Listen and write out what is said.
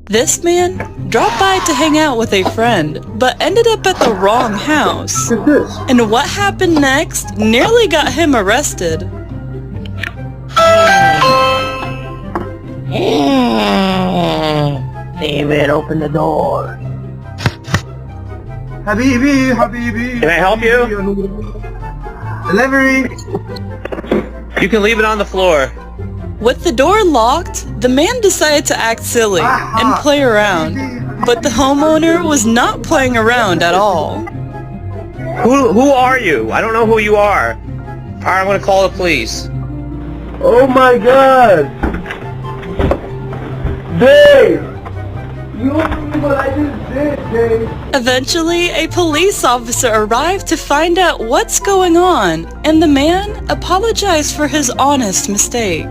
This man dropped by to hang out with a friend, but ended up at the wrong house. What's this? And what happened next nearly got him arrested. David, open the door. Habibi, Habibi. Can I help you? Delivery. You can leave it on the floor. With the door locked, the man decided to act silly and play around. But the homeowner was not playing around at all. Who are you? I don't know who you are. Alright, I'm gonna call the police. Oh my God. Dave. You don't know what I just did, Dave. Eventually, a police officer arrived to find out what's going on, and the man apologized for his honest mistake.